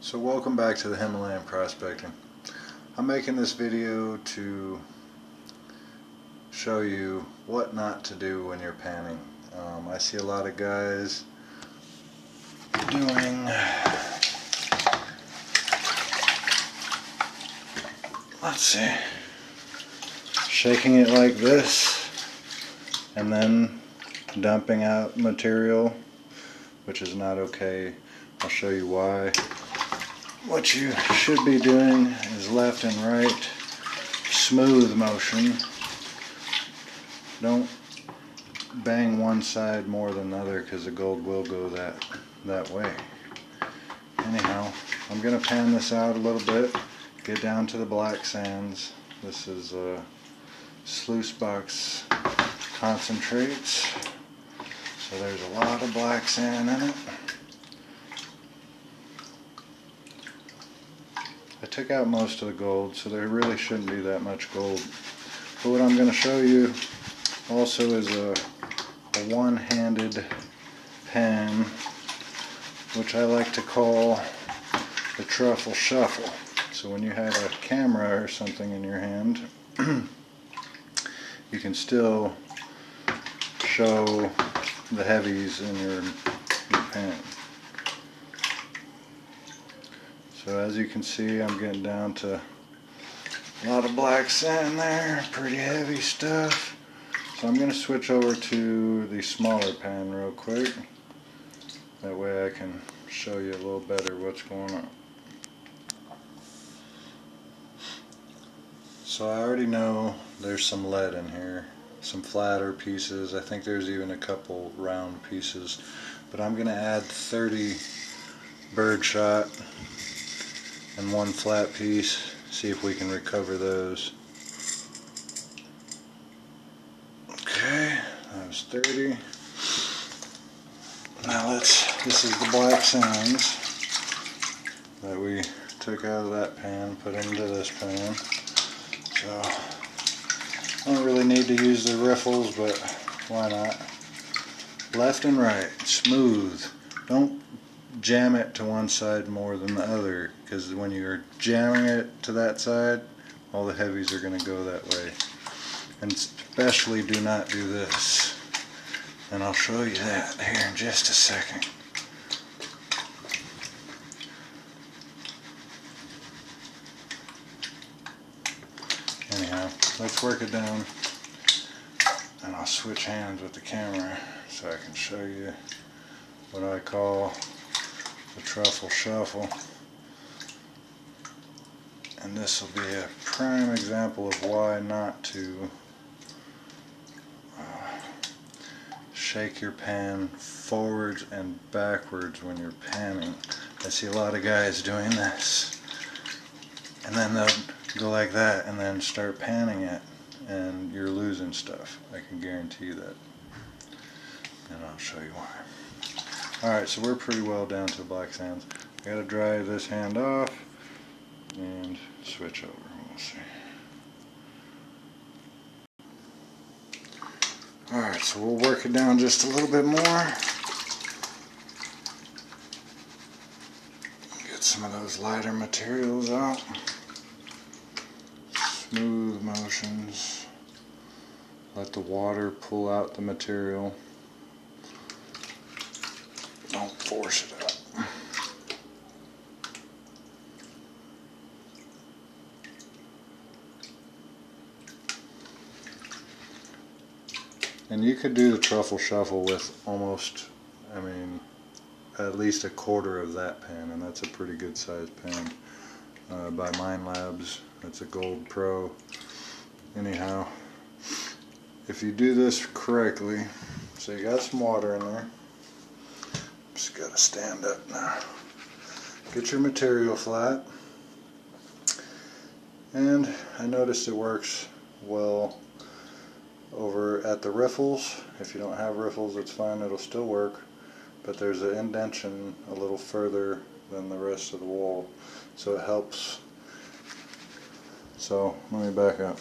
So welcome back to the Himalayan prospecting. I'm making this video to show you what not to do when you're panning. I see a lot of guys doing, let's see, shaking it like this and then dumping out material, which is not okay. I'll show you why. What you should be doing is left and right, smooth motion. Don't bang one side more than the other because the gold will go that way. Anyhow, I'm going to pan this out a little bit, get down to the black sands. This is sluice box concentrates. So there's a lot of black sand in it. I took out most of the gold, so there really shouldn't be that much gold. But what I'm going to show you also is a one-handed pan, which I like to call the Truffle Shuffle. So when you have a camera or something in your hand, you can still show the heavies in your pan. So as you can see, I'm getting down to a lot of black sand there, pretty heavy stuff. So I'm going to switch over to the smaller pan real quick. That way I can show you a little better what's going on. So I already know there's some lead in here, some flatter pieces. I think there's even a couple round pieces. But I'm going to add 30 birdshot and one flat piece, see if we can recover those. Okay, that was 30. Now this is the black sands that we took out of that pan, put into this pan. So, I don't really need to use the riffles, but why not? Left and right, smooth. Don't jam it to one side more than the other, because when you're jamming it to that side, all the heavies are going to go that way. And especially do not do this. And I'll show you that here in just a second. Anyhow, let's work it down, and I'll switch hands with the camera so I can show you what I call the Truffle Shuffle. And this will be a prime example of why not to shake your pan forwards and backwards when you're panning. I see a lot of guys doing this, and then they'll go like that and then start panning it, and you're losing stuff. I can guarantee you that, and I'll show you why. Alright, so we're pretty well down to the black sands. I gotta dry this hand off and switch over. We'll see. Alright, so we'll work it down just a little bit more. Get some of those lighter materials out. Smooth motions. Let the water pull out the material. Don't force it out. And you could do the Truffle Shuffle with almost, at least a quarter of that pan, and that's a pretty good sized pan by Mind Labs. That's a Gold Pro. Anyhow, if you do this correctly, so you got some water in there. Just gotta stand up now. Get your material flat. And I noticed it works well over at the riffles. If you don't have riffles, it's fine, it'll still work. But there's an indentation a little further than the rest of the wall, so it helps. So let me back up.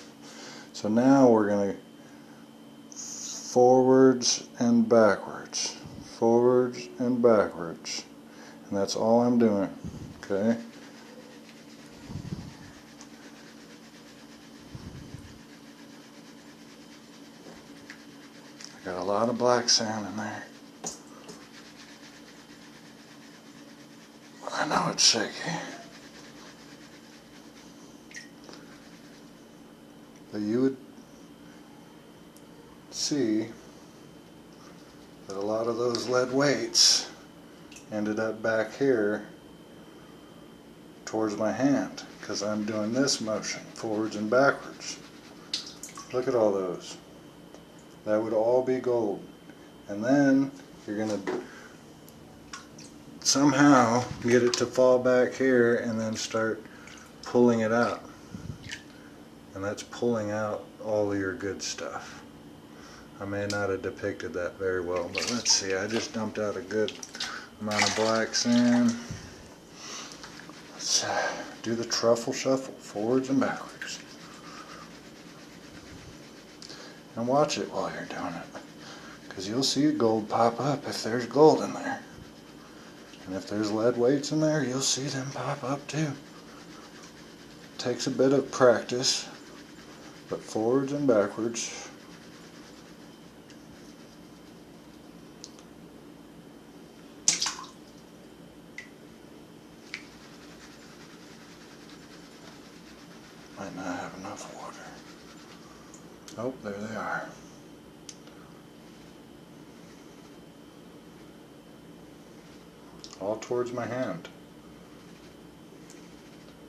So now we're going to forwards and backwards, forwards and backwards, and that's all I'm doing. Okay. I got a lot of black sand in there. I know it's shaky. But you would see that a lot of those lead weights ended up back here towards my hand because I'm doing this motion, forwards and backwards. Look at all those. That would all be gold. And then you're going to somehow get it to fall back here and then start pulling it out. And that's pulling out all of your good stuff. I may not have depicted that very well, but let's see. I just dumped out a good amount of black sand. Let's do the truffle shuffle, forwards and backwards. And watch it while you're doing it, because you'll see gold pop up if there's gold in there. And if there's lead weights in there, you'll see them pop up too. Takes a bit of practice, but forwards and backwards. Might not have enough water. Oh, there they are. All towards my hand.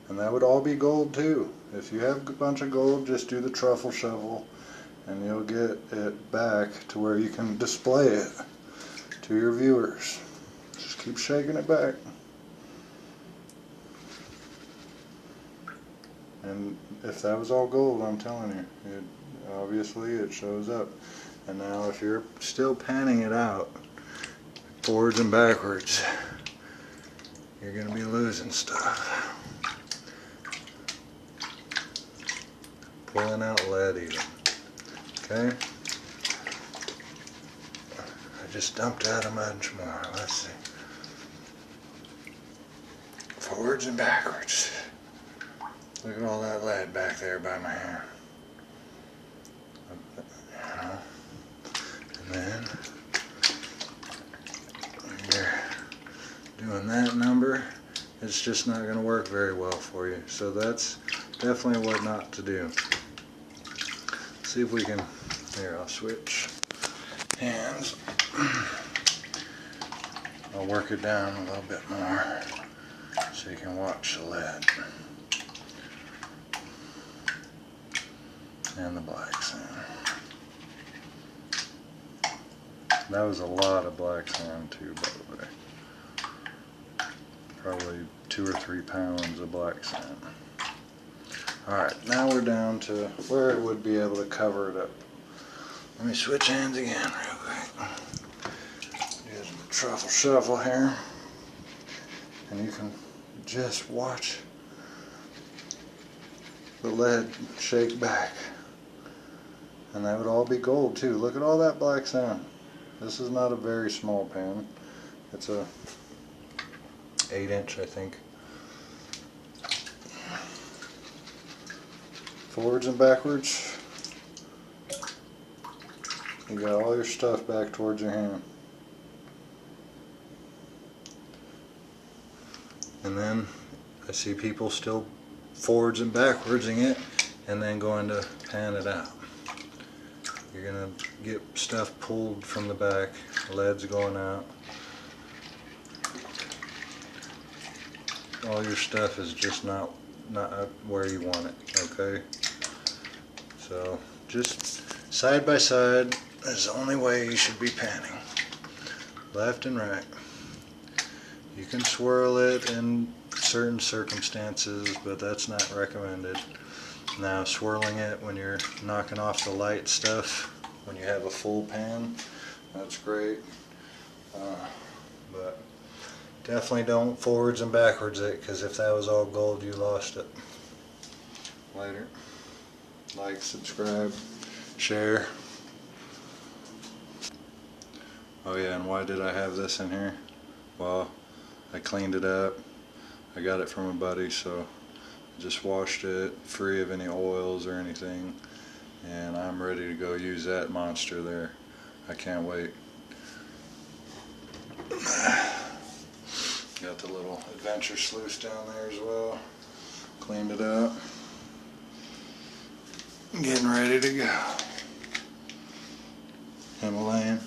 And that would all be gold too. If you have a bunch of gold, just do the truffle shovel and you'll get it back to where you can display it to your viewers. Just keep shaking it back. And if that was all gold, I'm telling you, obviously it shows up. And now if you're still panning it out forwards and backwards, you're going to be losing stuff. Pulling out lead even. Okay? I just dumped out a bunch more. Let's see. Forwards and backwards. Look at all that lead back there by my hand. And then when you're doing that number, it's just not going to work very well for you. So that's definitely what not to do. See if we can, here, I'll switch hands. I'll work it down a little bit more so you can watch the lead and the black sand. That was a lot of black sand too, by the way. Probably 2 or 3 pounds of black sand. Alright, now we're down to where it would be able to cover it up. Let me switch hands again real quick. Using the truffle shovel here. And you can just watch the lead shake back. And that would all be gold too. Look at all that black sand. This is not a very small pan. It's a 8-inch, I think. Forwards and backwards. You got all your stuff back towards your hand. And then I see people still forwards and backwardsing it and then going to pan it out. You're going to get stuff pulled from the back, lead's going out. all your stuff is just not where you want it, okay? So just side by side is the only way you should be panning. Left and right. You can swirl it in certain circumstances, but that's not recommended. Now swirling it when you're knocking off the light stuff, when you have a full pan, that's great. But definitely don't forwards and backwards it, because if that was all gold, you lost it. Later. Like, subscribe, share. Oh yeah, and why did I have this in here? Well, I cleaned it up. I got it from a buddy, so I just washed it free of any oils or anything, and I'm ready to go use that monster there. I can't wait. Got the little adventure sluice down there as well. Cleaned it up. Getting ready to go. Himalayan.